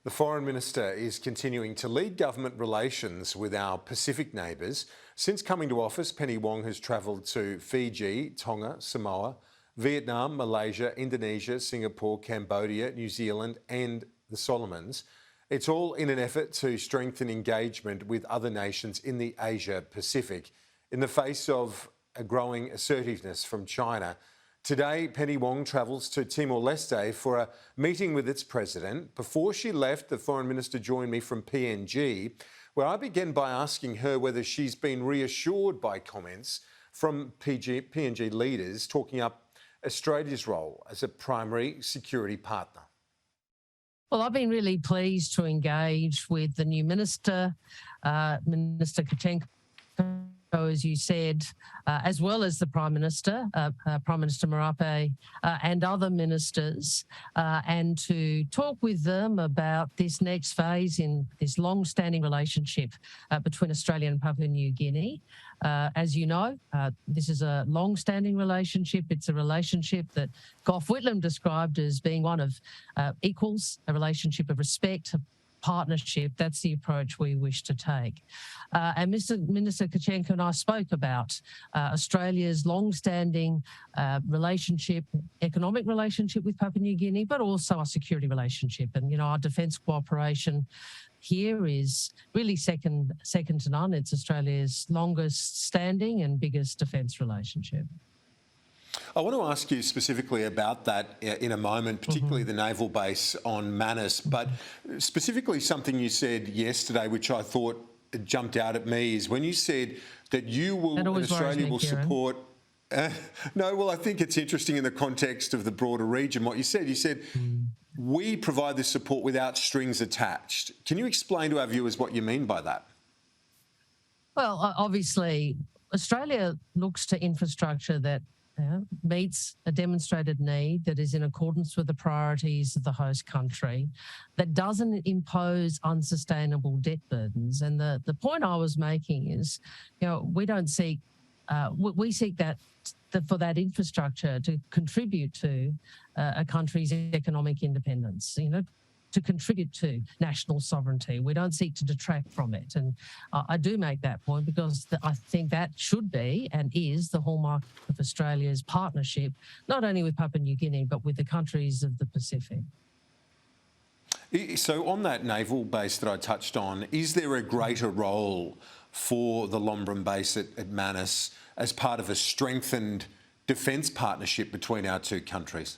The Foreign Minister is continuing to lead government relations with our Pacific neighbours. Since coming to office, Penny Wong has travelled to Fiji, Tonga, Samoa, Vietnam, Malaysia, Indonesia, Singapore, Cambodia, New Zealand and the Solomons. It's all in an effort to strengthen engagement with other nations in the Asia-Pacific in the face of a growing assertiveness from China. Today, Penny Wong travels to Timor-Leste for a meeting with its president. Before she left, the Foreign Minister joined me from PNG, where I began by asking her whether she's been reassured by comments from PNG leaders talking up Australia's role as a primary security partner. Well, I've been really pleased to engage with the new minister, Minister Kachenko, as you said, as well as the Prime Minister, Prime Minister Marape, and other ministers, and to talk with them about this next phase in this long-standing relationship between Australia and Papua New Guinea. As you know, this is a long-standing relationship. It's a relationship that Gough Whitlam described as being one of equals, a relationship of respect, partnership. That's the approach we wish to take. And Minister Kachenko and I spoke about Australia's long-standing relationship, economic relationship with Papua New Guinea, but also our security relationship. And, you know, our defence cooperation here is really second to none. It's Australia's longest standing and biggest defence relationship. I want to ask you specifically about that in a moment, particularly the naval base on Manus, but specifically something you said yesterday, which I thought jumped out at me, is when you said that you will, and Australia will support... no, well, I think it's interesting in the context of the broader region, what you said. You said, we provide this support without strings attached. Can you explain to our viewers what you mean by that? Well, obviously, Australia looks to infrastructure that meets a demonstrated need, that is in accordance with the priorities of the host country, that doesn't impose unsustainable debt burdens. And the point I was making is, you know, we don't seek, we seek for that infrastructure to contribute to a country's economic independence, you know, to contribute to national sovereignty. We don't seek to detract from it. And I do make that point because I think that should be and is the hallmark of Australia's partnership, not only with Papua New Guinea, but with the countries of the Pacific. So on that naval base that I touched on, is there a greater role for the Lombrum base at Manus as part of a strengthened defence partnership between our two countries?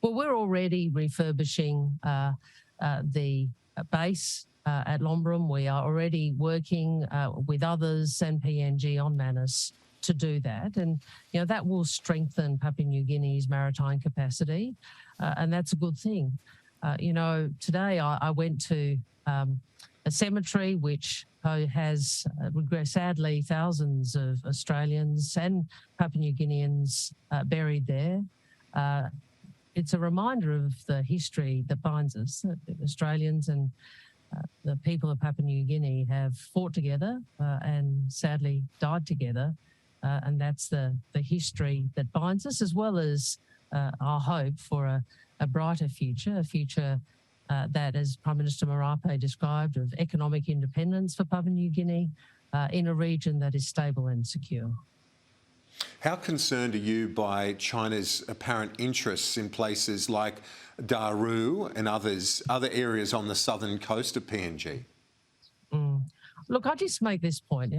Well, we're already refurbishing the base at Lombrum. We are already working with others and PNG on Manus to do that. And, you know, that will strengthen Papua New Guinea's maritime capacity, and that's a good thing. You know, today I went to a cemetery which has, sadly, thousands of Australians and Papua New Guineans buried there. It's a reminder of the history that binds us. Australians and the people of Papua New Guinea have fought together and sadly died together. And that's the history that binds us, as well as our hope for a brighter future, a future that, as Prime Minister Marape described, of economic independence for Papua New Guinea in a region that is stable and secure. How concerned are you by China's apparent interests in places like Daru and other areas on the southern coast of PNG? Look, I just make this point.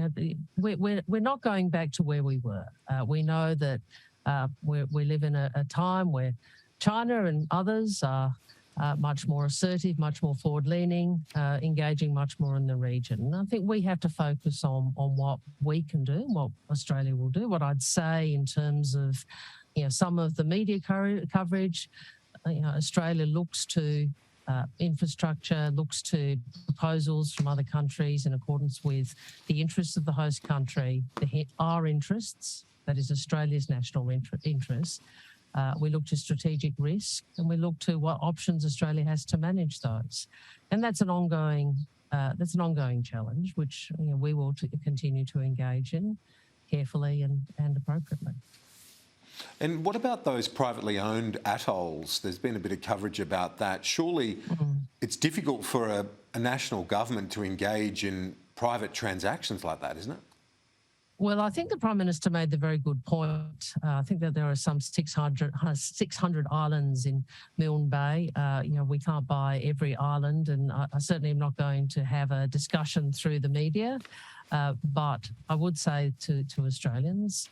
We're not going back to where we were. We know that we live in a time where China and others are much more assertive, much more forward-leaning, engaging much more in the region. And I think we have to focus on what we can do, what Australia will do. What I'd say in terms of, you know, some of the media coverage, you know, Australia looks to infrastructure, looks to proposals from other countries in accordance with the interests of the host country, our interests, that is Australia's national interests. We look to strategic risk, and we look to what options Australia has to manage those, and that's an ongoing challenge, which, you know, we will continue to engage in carefully and appropriately. And what about those privately owned atolls? There's been a bit of coverage about that. Surely it's difficult for a national government to engage in private transactions like that, isn't it? Well, I think the Prime Minister made the very good point. I think that there are some 600 islands in Milne Bay. We can't buy every island, and I certainly am not going to have a discussion through the media. But I would say to Australians,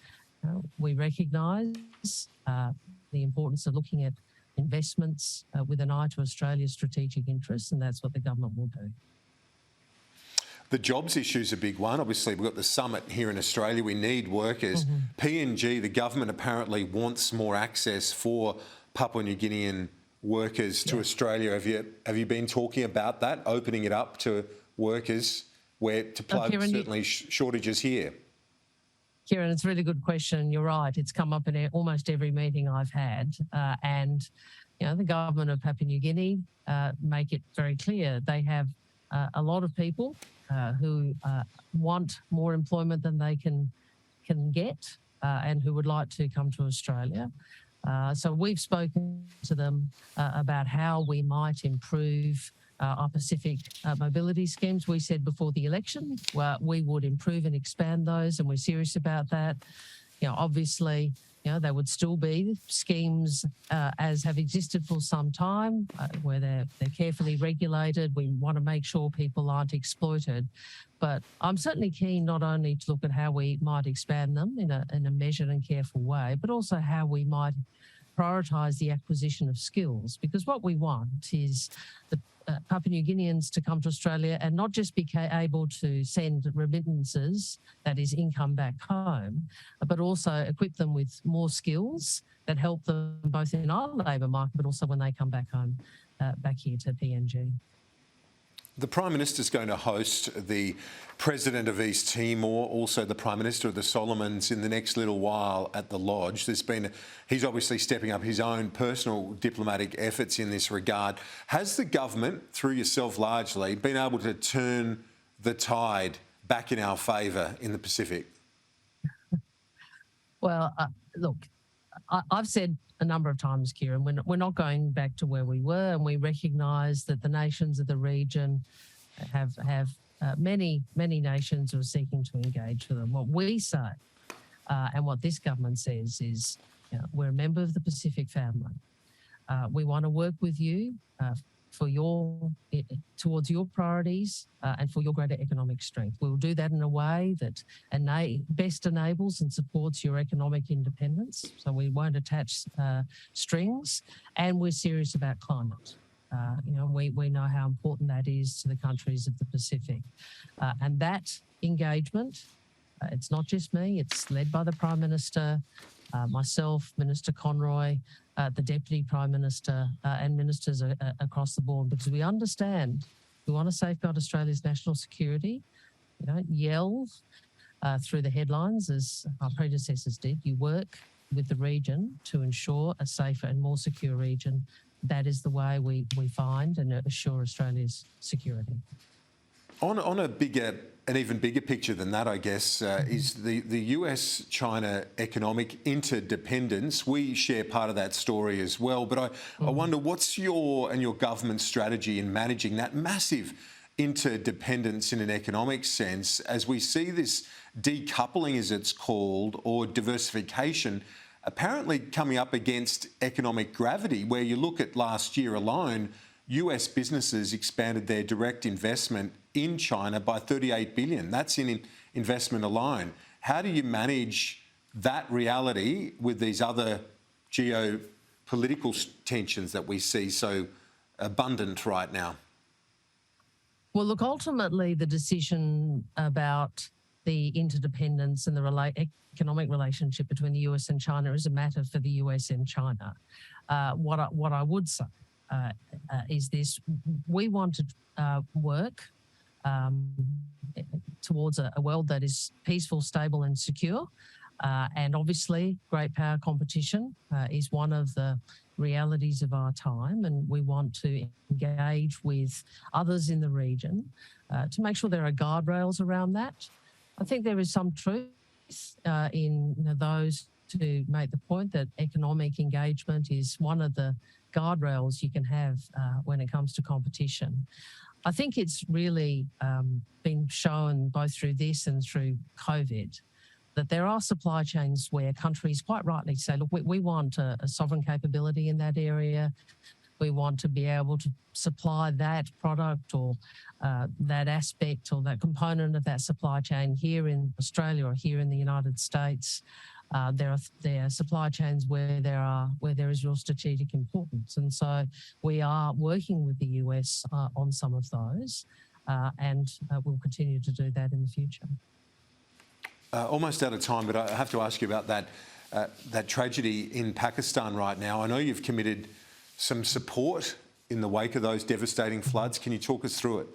we recognise the importance of looking at investments with an eye to Australia's strategic interests, and that's what the government will do. The jobs issue is a big one. Obviously, we've got the summit here in Australia. We need workers. PNG, the government apparently wants more access for Papua New Guinean workers to Australia. Have you been talking about that, opening it up to workers to plug certainly shortages here? Kieran, it's a really good question. You're right. It's come up in almost every meeting I've had. And the government of Papua New Guinea make it very clear. They have a lot of people who want more employment than they can get and who would like to come to Australia. So we've spoken to them about how we might improve our Pacific mobility schemes. We said before the election we would improve and expand those, and we're serious about that. Obviously, they would still be schemes as have existed for some time, where they're carefully regulated. We want to make sure people aren't exploited. But I'm certainly keen not only to look at how we might expand them in a measured and careful way, but also how we might prioritise the acquisition of skills. Because what we want is the Papua New Guineans to come to Australia and not just be able to send remittances, that is income back home, but also equip them with more skills that help them both in our labour market, but also when they come back home, back here to PNG. The Prime Minister's going to host the President of East Timor, also the Prime Minister of the Solomons in the next little while at the Lodge. He's obviously stepping up his own personal diplomatic efforts in this regard. Has the government, through yourself largely, been able to turn the tide back in our favour in the Pacific? Well, look, I've said a number of times, Kieran, we're not going back to where we were, and we recognise that the nations of the region have many nations who are seeking to engage with them. What we say and what this government says is we're a member of the Pacific family. We want to work with you towards your priorities and for your greater economic strength. We'll do that in a way that best enables and supports your economic independence. So we won't attach strings, and we're serious about climate. We know how important that is to the countries of the Pacific. And that engagement, it's not just me, it's led by the Prime Minister, myself, Minister Conroy, the Deputy Prime Minister and ministers across the board, because we understand we want to safeguard Australia's national security. You don't yell through the headlines as our predecessors did. You work with the region to ensure a safer and more secure region. That is the way we find and assure Australia's security. On an even bigger picture than that, I guess, is the US-China economic interdependence. We share part of that story as well, but I wonder what's your and your government's strategy in managing that massive interdependence in an economic sense as we see this decoupling, as it's called, or diversification, apparently coming up against economic gravity, where you look at last year alone, US businesses expanded their direct investment in China by $38 billion. That's in investment alone. How do you manage that reality with these other geopolitical tensions that we see so abundant right now? Well, look, ultimately the decision about the interdependence and the economic relationship between the US and China is a matter for the US and China. What I would say is this: we want to work towards a world that is peaceful, stable and secure. And obviously, great power competition is one of the realities of our time, and we want to engage with others in the region to make sure there are guardrails around that. I think there is some truth in those to make the point that economic engagement is one of the guardrails you can have when it comes to competition. I think it's really been shown both through this and through COVID that there are supply chains where countries quite rightly say, look, we want a sovereign capability in that area. We want to be able to supply that product or that aspect or that component of that supply chain here in Australia or here in the United States. There are supply chains where there is real strategic importance, and so we are working with the US on some of those, and we'll continue to do that in the future. Almost out of time, but I have to ask you about that tragedy in Pakistan right now. I know you've committed some support in the wake of those devastating floods. Can you talk us through it?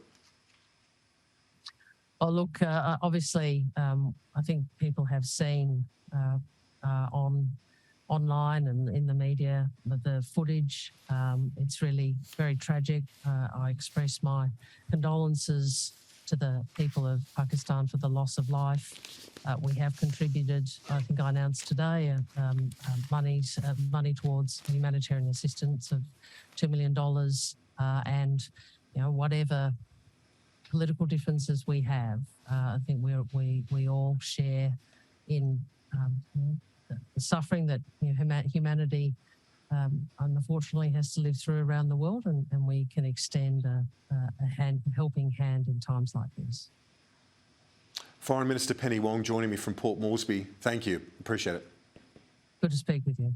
Well, look, obviously, I think people have seen online and in the media the footage. It's really very tragic. I express my condolences to the people of Pakistan for the loss of life. We have contributed, I think I announced today, money towards humanitarian assistance of $2 million, and whatever political differences we have, I think we all share in the suffering that humanity unfortunately has to live through around the world, and we can extend a helping hand in times like this. Foreign Minister Penny Wong joining me from Port Moresby. Thank you. Appreciate it. Good to speak with you.